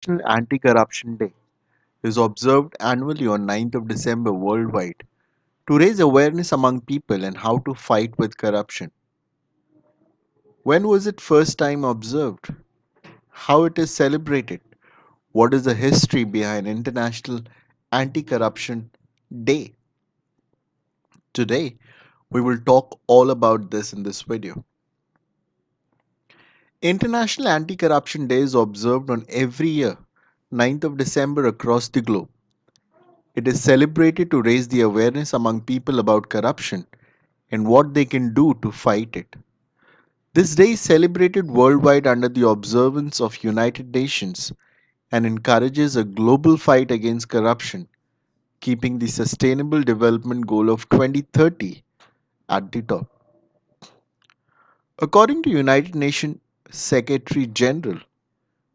International Anti-Corruption Day is observed annually on 9th of December worldwide to raise awareness among people and how to fight with corruption. When was it first time observed? How it is celebrated? What is the history behind International Anti-Corruption Day? Today, we will talk all about this in this video. International Anti-Corruption Day is observed on every year, 9th of December across the globe. It is celebrated to raise the awareness among people about corruption and what they can do to fight it. This day is celebrated worldwide under the observance of United Nations and encourages a global fight against corruption, keeping the Sustainable Development Goal of 2030 at the top. According to United Nations Secretary General,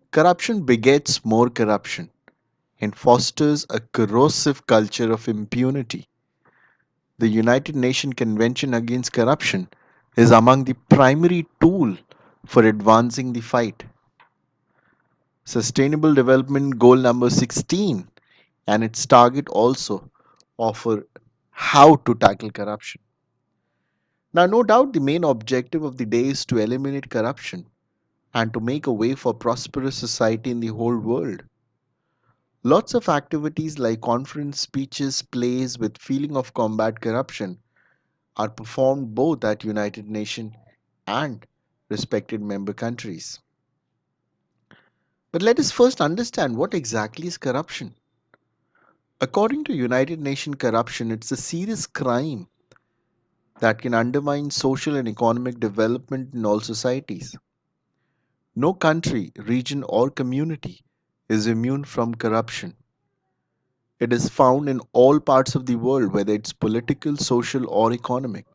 corruption begets more corruption and fosters a corrosive culture of impunity. The United Nations Convention Against Corruption is among the primary tools for advancing the fight. Sustainable Development Goal number 16 and its target also offer how to tackle corruption. Now, no doubt the main objective of the day is to eliminate corruption and to make a way for prosperous society in the whole world. Lots of activities like conference speeches, plays with feeling of combat corruption are performed both at United Nations and respected member countries. But let us first understand what exactly is corruption. According to United Nations corruption, it's a serious crime that can undermine social and economic development in all societies. No country, region, or community is immune from corruption. It is found in all parts of the world, whether it's political, social, or economic,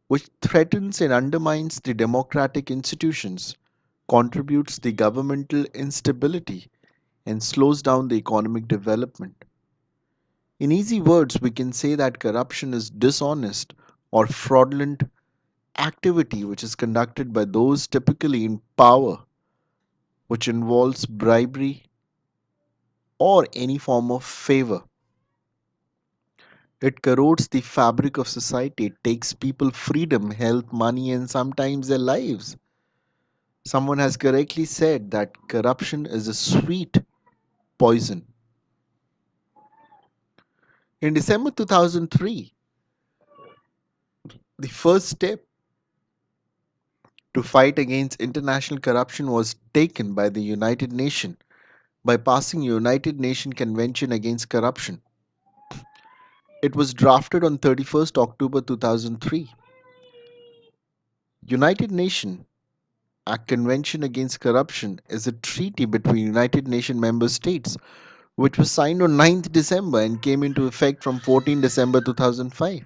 which threatens and undermines the democratic institutions, contributes the governmental instability, and slows down the economic development. In easy words, we can say that corruption is dishonest or fraudulent activity which is conducted by those typically in power, which involves bribery or any form of favor. It corrodes the fabric of society. It takes people freedom, health, money, and sometimes their lives. Someone has correctly said that corruption is a sweet poison. In December 2003, the first step to fight against international corruption was taken by the United Nations by passing United Nations Convention Against Corruption. It was drafted on 31st October 2003. United Nations a Convention Against Corruption is a treaty between United Nations member states which was signed on 9th December and came into effect from 14 December 2005.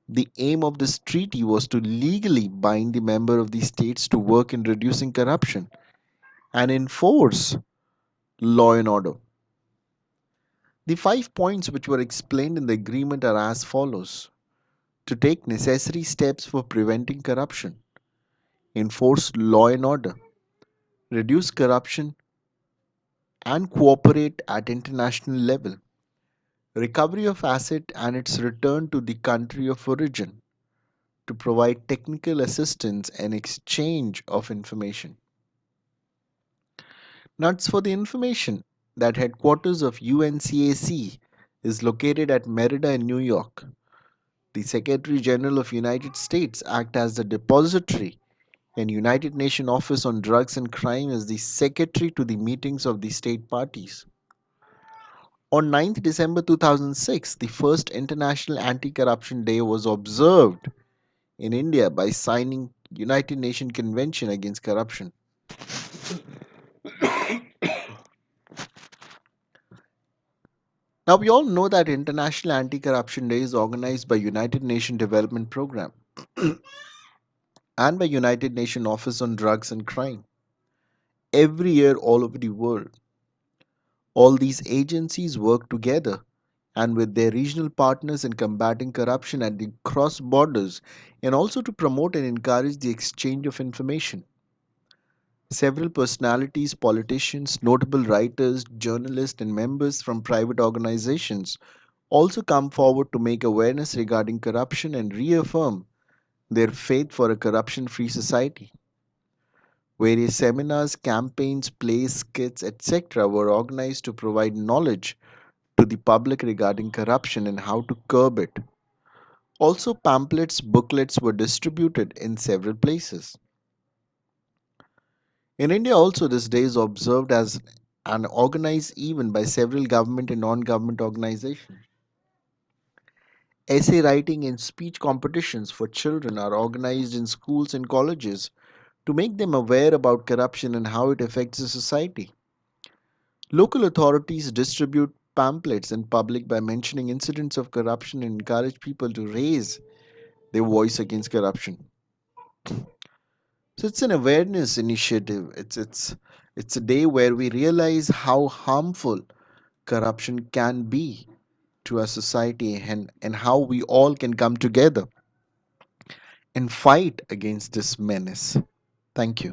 The aim of this treaty was to legally bind the member of the states to work in reducing corruption and enforce law and order. The 5 points which were explained in the agreement are as follows: to take necessary steps for preventing corruption, enforce law and order, reduce corruption and cooperate at international level, recovery of asset and its return to the country of origin, to provide technical assistance and exchange of information. Nuts for the information that headquarters of UNCAC is located at Merida in New York. The Secretary General of United States act as the depository and United Nations Office on Drugs and Crime is the secretary to the meetings of the state parties. On 9th December 2006, the first International Anti-Corruption Day was observed in India by signing United Nations Convention Against Corruption. Now we all know that International Anti-Corruption Day is organized by United Nations Development Program and by United Nations Office on Drugs and Crime every year all over the world. All these agencies work together and with their regional partners in combating corruption at the cross borders and also to promote and encourage the exchange of information. Several personalities, politicians, notable writers, journalists, and members from private organizations also come forward to make awareness regarding corruption and reaffirm their faith for a corruption free society. Various seminars, campaigns, plays, skits, etc., were organized to provide knowledge to the public regarding corruption and how to curb it. Also, pamphlets, booklets were distributed in several places. In India, also, this day is observed as an organized event by several government and non government organizations. Essay writing and speech competitions for children are organized in schools and colleges to make them aware about corruption and how it affects the society. Local authorities distribute pamphlets in public by mentioning incidents of corruption and encourage people to raise their voice against corruption. So it's an awareness initiative. It's a day where we realize how harmful corruption can be to our society and how we all can come together and fight against this menace. Thank you.